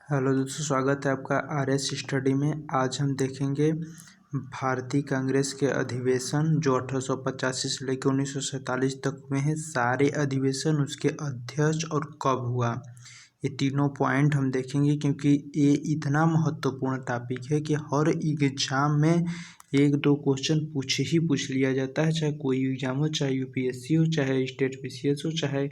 Hello दोस्तों, स्वागत है आपका आरएस स्टडी में। आज हम देखेंगे भारतीय कांग्रेस के अधिवेशन जो 1885 से लेकर 1947 तक हुए हैं। सारे अधिवेशन, उसके अध्यक्ष और कब हुआ, ये तीनों पॉइंट हम देखेंगे क्योंकि ये इतना महत्वपूर्ण टॉपिक है कि हर एग्जाम में एक दो क्वेश्चन पूछ लिया जाता है। चाहे कोई एग्जाम हो, चाहे यूपीएससी हो, चाहे स्टेट बीसीएस हो, चाहे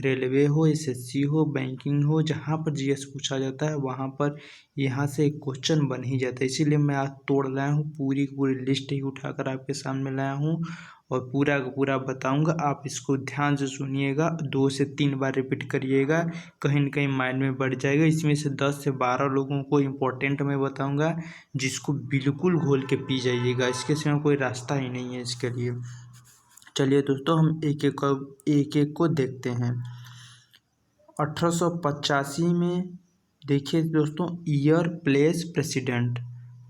रेलवे हो, एसएससी हो, बैंकिंग हो, जहाँ पर जीएस पूछा जाता है वहाँ पर यहाँ से एक क्वेश्चन बन ही जाता है। इसीलिए मैं आज तोड़ लाया हूँ, पूरी की पूरी लिस्ट ही उठाकर आपके सामने लाया हूँ और पूरा का पूरा बताऊंगा। आप इसको ध्यान से सुनिएगा, 2 से 3 बार रिपीट करिएगा, कहीं न कहीं माइंड में बढ़ जाएगा। इसमें से 10 से 12 लोगों को इम्पोर्टेंट मैं बताऊंगा, जिसको बिल्कुल घोल के पी जाइएगा। इसके सिवा कोई रास्ता ही नहीं है इसके लिए। चलिए दोस्तों, हम एक एक को देखते हैं। 1885 में देखिए दोस्तों, ईयर, प्लेस, प्रेसिडेंट,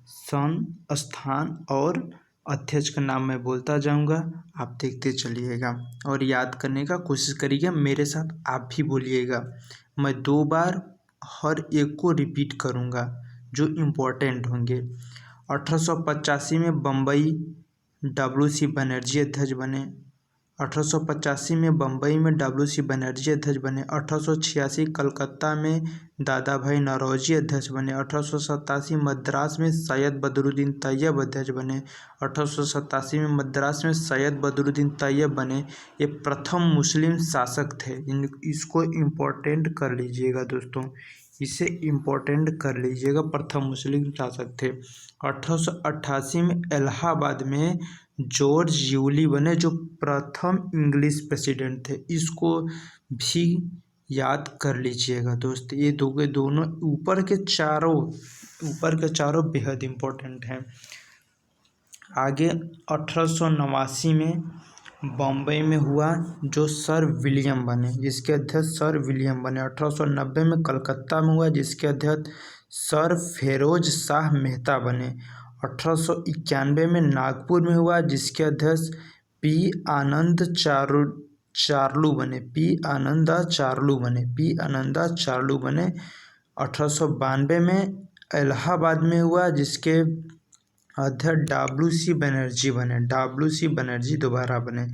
सन, स्थान और अध्यक्ष का नाम मैं बोलता जाऊंगा, आप देखते चलिएगा और याद करने का कोशिश करिएगा। मेरे साथ आप भी बोलिएगा। मैं 2 बार हर एक को रिपीट करूंगा जो इम्पोर्टेंट होंगे। 1885 में बम्बई डब्ल्यू.सी. बनर्जी अध्यक्ष बने। 1885 में बम्बई में डब्ल्यू.सी. बनर्जी अध्यक्ष बने। 1886 कलकत्ता में दादा भाई नौरोजी अध्यक्ष बने। 1887 मद्रास में सैयद बदरुद्दीन तैयब अध्यक्ष बने। 1887 में मद्रास में सैयद बदरुद्दीन तैयब बने। ये प्रथम मुस्लिम शासक थे। इसको इम्पोर्टेंट कर लीजिएगा दोस्तों, इसे इम्पोर्टेंट कर लीजिएगा, प्रथम मुस्लिम शासक थे। 1888 में इलाहाबाद में जॉर्ज यूली बने, जो प्रथम इंग्लिश प्रेसिडेंट थे। इसको भी याद कर लीजिएगा दोस्त। ये दोनों ऊपर के चारों बेहद इम्पोर्टेंट हैं। आगे 1889 में बॉम्बे में हुआ, जो सर विलियम बने, जिसके अध्यक्ष सर विलियम बने। 1890 में कलकत्ता में हुआ, जिसके अध्यक्ष सर फिरोज शाह मेहता बने। 1891 में नागपुर में हुआ, जिसके अध्यक्ष पी आनंद चार्लू बने। 1892 में इलाहाबाद में हुआ, जिसके अध्यक्ष डब्ल्यू.सी. बनर्जी दोबारा बने।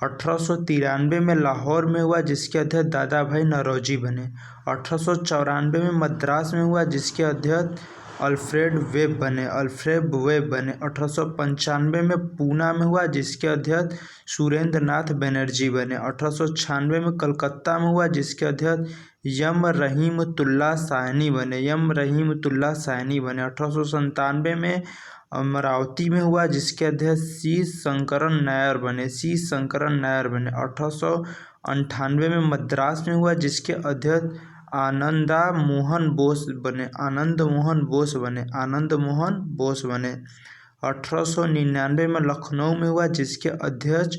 1893 में लाहौर में हुआ, जिसके अध्यक्ष दादा भाई नौरोजी बने। 1894 में मद्रास में हुआ, जिसके अध्यक्ष अल्फ्रेड वेब बने। 1895 में पूना में हुआ, जिसके अध्यक्ष सुरेंद्र नाथ बनर्जी बने। 1896 में कलकत्ता में हुआ, जिसके अध्यक्ष यम रहीमतुल्लाह साहनी बने। 1897 में अमरावती में हुआ, जिसके अध्यक्ष सी शंकरन नायर बने। 1898 में मद्रास में हुआ, जिसके अध्यक्ष आनंद मोहन बोस बने। 1899 में लखनऊ में हुआ, जिसके अध्यक्ष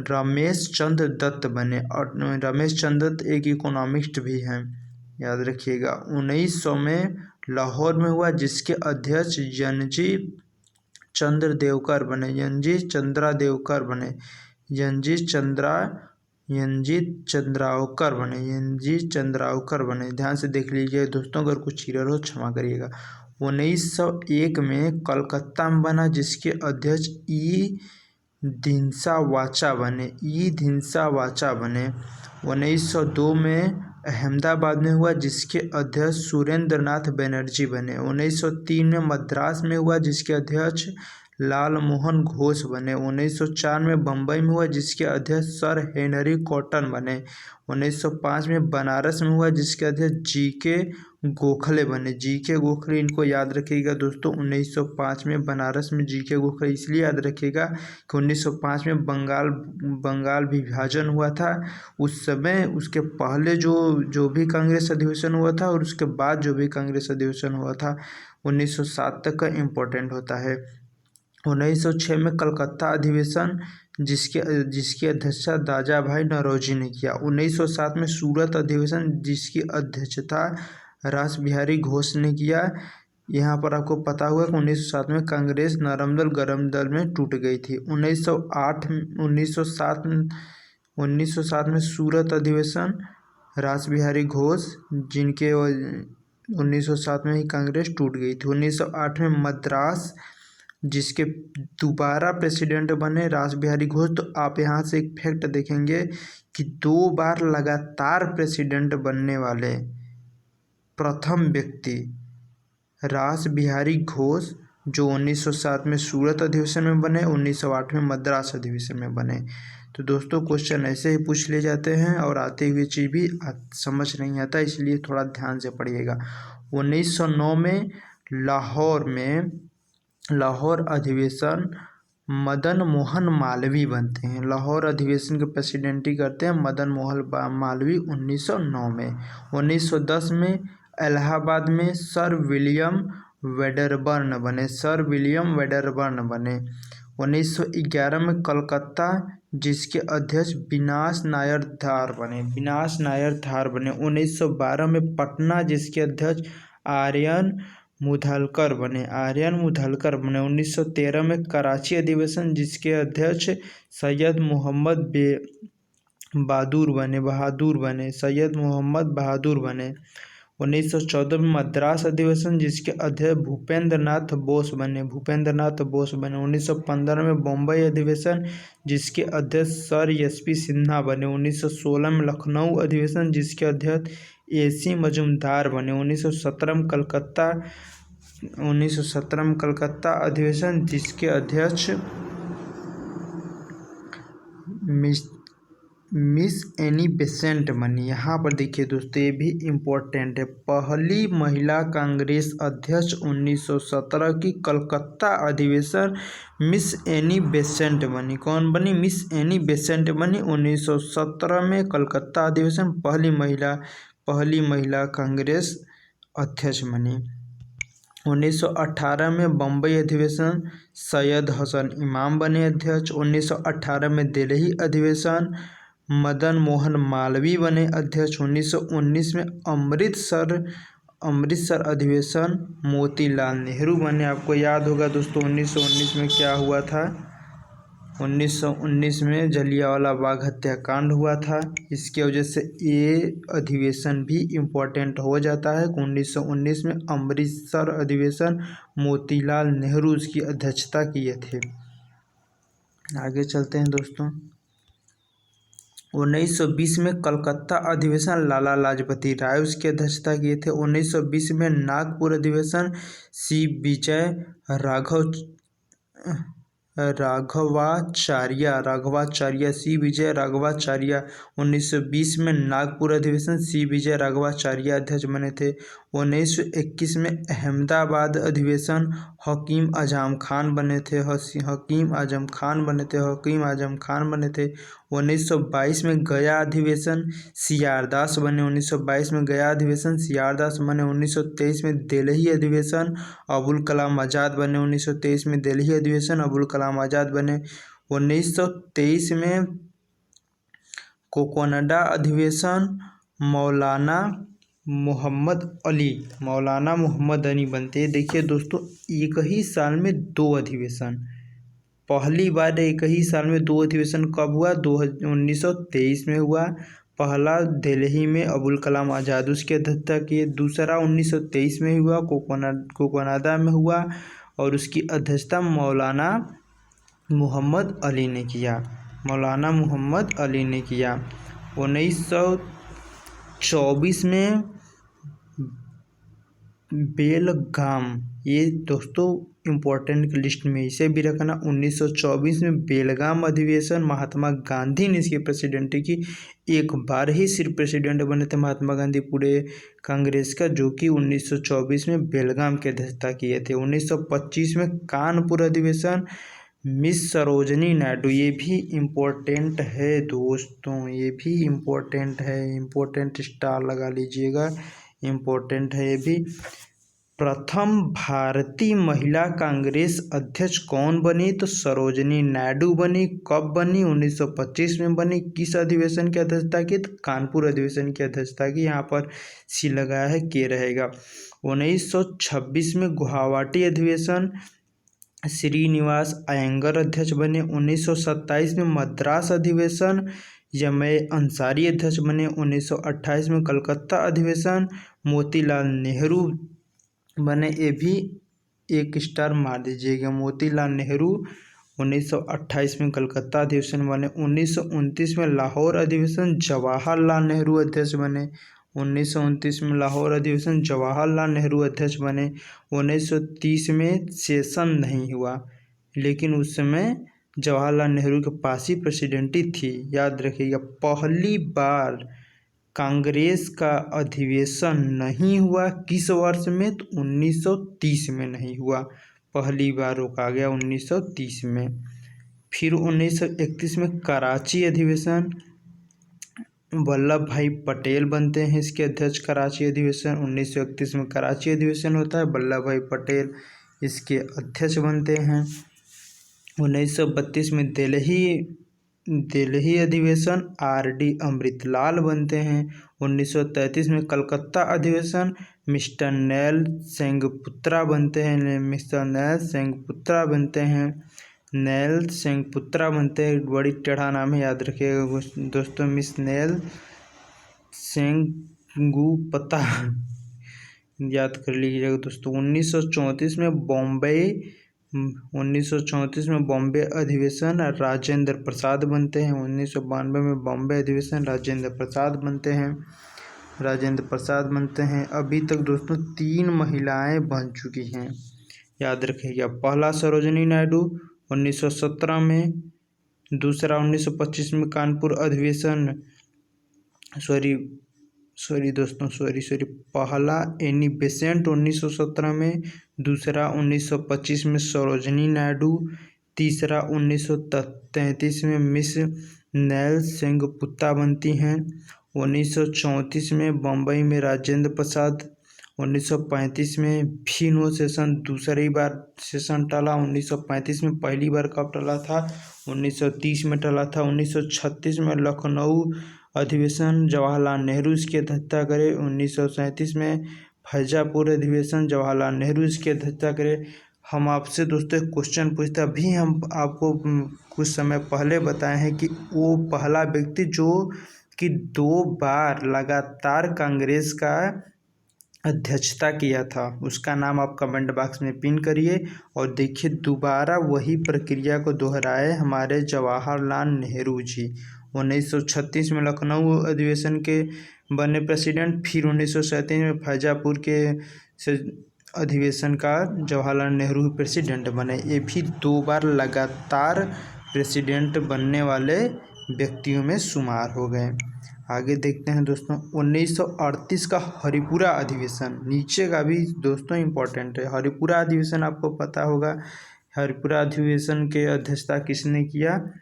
रमेश चंद्र दत्त बने। और रमेश चंद्र दत्त एक इकोनॉमिस्ट भी हैं, याद रखिएगा। 1900 में लाहौर में हुआ, जिसके अध्यक्ष यंजी चंद्रादेवकर बने। ध्यान से देख लीजिए दोस्तों, अगर कुछ एरर हो क्षमा करिएगा। 1901 में कलकत्ता में बना, जिसके अध्यक्ष ई धिंसा वाचा बने। 1902 में अहमदाबाद में हुआ, जिसके अध्यक्ष सुरेंद्र नाथ बनर्जी बने। 1903 में मद्रास में हुआ, जिसके अध्यक्ष लाल मोहन घोष बने। 1904 में बम्बई में हुआ, जिसके अध्यक्ष सर हेनरी कॉटन बने। 1905 में बनारस में हुआ, जिसके अध्यक्ष जीके गोखले बने। इनको याद रखिएगा दोस्तों। 1905 में बनारस में जीके गोखले इसलिए याद रखिएगा कि 1905 में बंगाल विभाजन हुआ था। उस समय उसके पहले जो भी कांग्रेस अधिवेशन हुआ था और उसके बाद जो भी कांग्रेस अधिवेशन हुआ था 1907 तक का इम्पोर्टेंट होता है। 1906 में कलकत्ता अधिवेशन, जिसकी अध्यक्षता दादा भाई नौरोजी ने किया। 1907 में सूरत अधिवेशन, जिसकी अध्यक्षता रास बिहारी घोष ने किया। यहाँ पर आपको पता हुआ कि 1907 में कांग्रेस नरम दल गरम दल में टूट गई थी। 1907 में सूरत अधिवेशन, रास बिहारी घोष, जिनके 1907 में ही कांग्रेस टूट गई थी। 1908 में मद्रास जिसके दोबारा प्रेसिडेंट बने रास बिहारी घोष। तो आप यहाँ से एक फैक्ट देखेंगे कि 2 बार लगातार प्रेसिडेंट बनने वाले प्रथम व्यक्ति रास बिहारी घोष, जो 1907 में सूरत अधिवेशन में बने, 1908 में मद्रास अधिवेशन में बने। तो दोस्तों क्वेश्चन ऐसे ही पूछ ले जाते हैं और आते हुए चीज़ भी समझ नहीं आता, इसलिए थोड़ा ध्यान से पढ़िएगा। 1909 में लाहौर अधिवेशन मदन मोहन मालवीय बनते हैं। लाहौर अधिवेशन के प्रेसिडेंटी करते हैं मदन मोहन मालवीय 1909 में। 1910 में इलाहाबाद में सर विलियम वेडरबर्न बने। 1911 में कलकत्ता जिसके अध्यक्ष विनाश नायर धार बने। 1912 में पटना जिसके अध्यक्ष आर्यन मुधलकर बने। 1913 में कराची अधिवेशन जिसके अध्यक्ष सैयद मोहम्मद बहादुर बने। 1914 में मद्रास अधिवेशन जिसके अध्यक्ष भूपेंद्र नाथ बोस बने। 1915 में बम्बई अधिवेशन जिसके अध्यक्ष सर एसपी सिन्हा बने। 1916 में लखनऊ अधिवेशन जिसके अध्यक्ष एसी मजूमदार बने। 1917 में कलकत्ता अधिवेशन जिसके अध्यक्ष मिस एनी बेसेंट बनी। यहाँ पर देखिए दोस्तों, ये भी इम्पोर्टेंट है। पहली महिला कांग्रेस अध्यक्ष 1917 की कलकत्ता अधिवेशन मिस एनी बेसेंट बनी। कौन बनी? मिस एनी बेसेंट बनी 1917 में कलकत्ता अधिवेशन पहली महिला कांग्रेस अध्यक्ष बनी। 1918 में बम्बई अधिवेशन सैयद हसन इमाम बने अध्यक्ष। 1918 में दिल्ली अधिवेशन मदन मोहन मालवीय बने अध्यक्ष। 1919 में अमृतसर अधिवेशन मोतीलाल नेहरू बने। आपको याद होगा दोस्तों 1919 में क्या हुआ था? 1919 में जलियांवाला बाग हत्याकांड हुआ था। इसकी वजह से ये अधिवेशन भी इम्पोर्टेंट हो जाता है। 1919 में अमृतसर अधिवेशन मोतीलाल नेहरू उसकी अध्यक्षता किए थे। आगे चलते हैं दोस्तों। 1920 में कलकत्ता अधिवेशन लाला लाजपती राय उसकी अध्यक्षता किए थे। 1920 में नागपुर अधिवेशन सी विजय राघवाचार्य 1920 में नागपुर अधिवेशन सी विजय राघवाचार्य अध्यक्ष बने थे। 1921 में अहमदाबाद अधिवेशन हकीम आजम खान बने थे। 1922 में गया अधिवेशन सीआरदास बने। 1923 में दिल्ली अधिवेशन अबुल कलाम आज़ाद बने। 1923 में कोकोनडा अधिवेशन मौलाना मोहम्मद अली बनते हैं। देखिए दोस्तों, एक ही साल में 2 अधिवेशन, पहली बार एक ही साल में 2 अधिवेशन कब हुआ? 1923 में हुआ। पहला दिल्ली में अबुल कलाम आज़ाद उसकी अध्यक्षता किए। दूसरा 1923 में हुआ, कोकोनाडा में हुआ और उसकी अध्यक्षता मौलाना मोहम्मद अली ने किया। 1924 में बेलगाम, ये दोस्तों इम्पोर्टेंट लिस्ट में इसे भी रखना। 1924 में बेलगाम अधिवेशन महात्मा गांधी ने इसकी प्रेसिडेंटी की। एक बार ही सिर्फ प्रेसिडेंट बने थे महात्मा गांधी पूरे कांग्रेस का, जो कि 1924 में बेलगाम की अध्यक्षता किए थे। 1925 में कानपुर अधिवेशन मिस सरोजनी नायडू, ये भी इम्पोर्टेंट है दोस्तों, ये भी इम्पोर्टेंट है, इम्पोर्टेंट स्टार लगा लीजिएगा, इम्पोर्टेंट है ये भी। प्रथम भारतीय महिला कांग्रेस अध्यक्ष कौन बनी? तो सरोजनी नायडू बनी। कब बनी? 1925 में बनी। किस अधिवेशन की अध्यक्षता की? तो कानपुर अधिवेशन की अध्यक्षता की। यहाँ पर सी लगाया है, के रहेगा। 1926 में गुवाहाटी अधिवेशन श्रीनिवास अयंगर अध्यक्ष बने। 1927 में मद्रास अधिवेशन यमय अंसारी अध्यक्ष बने 1928 में कलकत्ता अधिवेशन। मोतीलाल नेहरू बने, ये भी एक स्टार मार दीजिएगा। मोतीलाल नेहरू 1928 में कलकत्ता अधिवेशन बने। 1929 में लाहौर अधिवेशन जवाहरलाल नेहरू अध्यक्ष बने। 1929 में लाहौर अधिवेशन जवाहरलाल नेहरू अध्यक्ष बने। 1930 में सेशन नहीं हुआ, लेकिन उस समय जवाहरलाल नेहरू के पास ही प्रेसिडेंटी थी। याद रखिएगा, पहली बार कांग्रेस का अधिवेशन नहीं हुआ किस वर्ष में? तो 1930 में नहीं हुआ, पहली बार रोका गया 1930 में। फिर 1931 में कराची अधिवेशन, वल्लभ भाई पटेल बनते हैं इसके अध्यक्ष। कराची अधिवेशन 1931 में कराची अधिवेशन होता है, वल्लभ भाई पटेल इसके अध्यक्ष बनते हैं। 1932 में दिल्ली अधिवेशन, आर.डी. अमृतलाल बनते हैं। 1933 में कलकत्ता अधिवेशन, मिस्टर नैल सेंगपुत्रा बनते हैं। नैल सेंगपुत्रा बनते हैं, बड़ी टेढ़ा नाम है, याद रखिएगा दोस्तों, मिस नैल सेंगुप्ता याद कर लीजिएगा दोस्तों। 1934 में बॉम्बे अधिवेशन, राजेंद्र प्रसाद बनते हैं। 1992 में बॉम्बे अधिवेशन, राजेंद्र प्रसाद बनते हैं। अभी तक दोस्तों 3 महिलाएं बन चुकी हैं, याद रखिएगा। पहला सरोजिनी नायडू 1917 में, दूसरा 1925 में कानपुर अधिवेशन, पहला एनी बेसेंट 1917 में, दूसरा 1925 में सरोजिनी नायडू, तीसरा 1933 में मिस नैल सेंगपुत्ता बनती हैं। 1934 में बम्बई में राजेंद्र प्रसाद। 1935 में भी नो सेशन, दूसरी बार सेशन टला। 1935 में पहली बार कब टला था? 1930 में टला था। 1936 में लखनऊ अधिवेशन, जवाहरलाल नेहरू इसकी अध्यक्षता करे। 1937 में फैजापुर अधिवेशन, जवाहरलाल नेहरू इसकी अध्यक्षता करे। हम आपसे दोस्तों एक क्वेश्चन पूछते, अभी हम आपको कुछ समय पहले बताए हैं कि वो पहला व्यक्ति जो कि 2 बार लगातार कांग्रेस का अध्यक्षता किया था, उसका नाम आप कमेंट बॉक्स में पिन करिए। और देखिए, दोबारा वही प्रक्रिया को दोहराए हमारे जवाहरलाल नेहरू जी। 1936 में लखनऊ अधिवेशन के बने प्रेसिडेंट, फिर 1937 में फैजापुर के अधिवेशन का जवाहरलाल नेहरू प्रेसिडेंट बने। ये भी 2 बार लगातार प्रेसिडेंट बनने वाले व्यक्तियों में शुमार हो गए। आगे देखते हैं दोस्तों, 1938 का हरिपुरा अधिवेशन, नीचे का भी दोस्तों इम्पोर्टेंट है। हरिपुरा अधिवेशन आपको पता होगा, हरिपुरा अधिवेशन के अध्यक्षता किसने किया?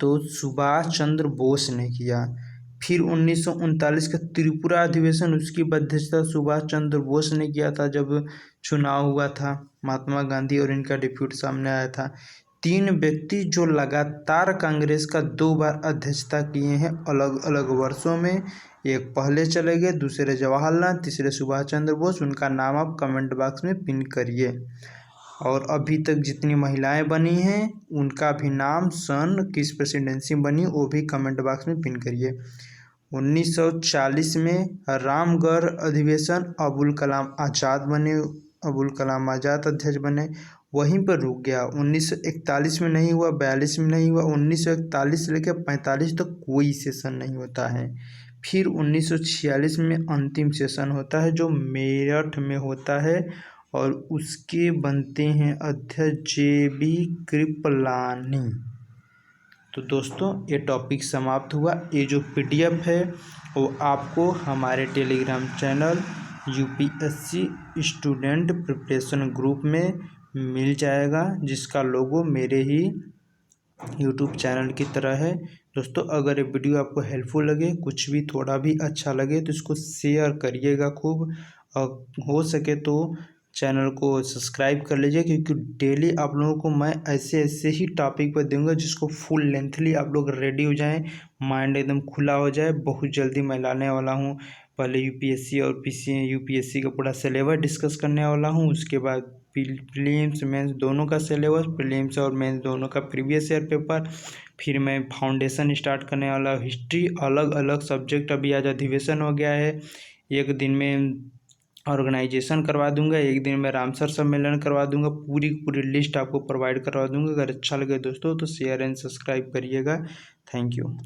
तो सुभाष चंद्र बोस ने किया। फिर 1939 का त्रिपुरा अधिवेशन, उसकी अध्यक्षता सुभाष चंद्र बोस ने किया था, जब चुनाव हुआ था, महात्मा गांधी और इनका डिप्यूट सामने आया था। 3 व्यक्ति जो लगातार कांग्रेस का 2 बार अध्यक्षता किए हैं अलग अलग वर्षों में, एक पहले चले गए, दूसरे जवाहरलाल, तीसरे सुभाष चंद्र बोस। उनका नाम आप कमेंट बॉक्स में पिन करिए। और अभी तक जितनी महिलाएं बनी हैं उनका भी नाम, सन किस प्रेसिडेंसी बनी, वो भी कमेंट बॉक्स में पिन करिए। 1940 में रामगढ़ अधिवेशन, अबुल कलाम आज़ाद अध्यक्ष बने, वहीं पर रुक गया। 1941 में नहीं हुआ, 42 में नहीं हुआ, 1941 से लेकर 45 तक कोई सेशन नहीं होता है। फिर 1946 में अंतिम सेशन होता है जो मेरठ में होता है, और उसके बनते हैं अध्यक्ष JB कृपलानी। तो दोस्तों ये टॉपिक समाप्त हुआ। ये जो PDF है वो आपको हमारे Telegram channel UPSC student preparation group में मिल जाएगा, जिसका लोगो मेरे ही YouTube चैनल की तरह है। दोस्तों अगर ये वीडियो आपको हेल्पफुल लगे, कुछ भी थोड़ा भी अच्छा लगे, तो इसको शेयर करिएगा खूब, और हो सके तो चैनल को सब्सक्राइब कर लीजिए, क्योंकि डेली आप लोगों को मैं ऐसे ही टॉपिक पर दूंगा जिसको फुल लेंथली आप लोग रेडी हो जाएं, माइंड एकदम खुला हो जाए। बहुत जल्दी मैं लाने वाला हूं, पहले UPSC और UPSC का पूरा सिलेबस डिस्कस करने वाला हूं, उसके बाद प्रीलिम्स मेंस दोनों का सिलेबस, प्रीलिम्स और मेंस दोनों का प्रीवियस ईयर पेपर, फिर मैं फाउंडेशन स्टार्ट करने वाला, हिस्ट्री, अलग अलग सब्जेक्ट। अभी आज अधिवेशन हो गया है, एक दिन में ऑर्गेनाइजेशन करवा दूंगा, एक दिन में रामसर सम्मेलन करवा दूंगा, पूरी पूरी लिस्ट आपको प्रोवाइड करवा दूंगा। अगर अच्छा लगे दोस्तों तो शेयर एंड सब्सक्राइब करिएगा। Thank you.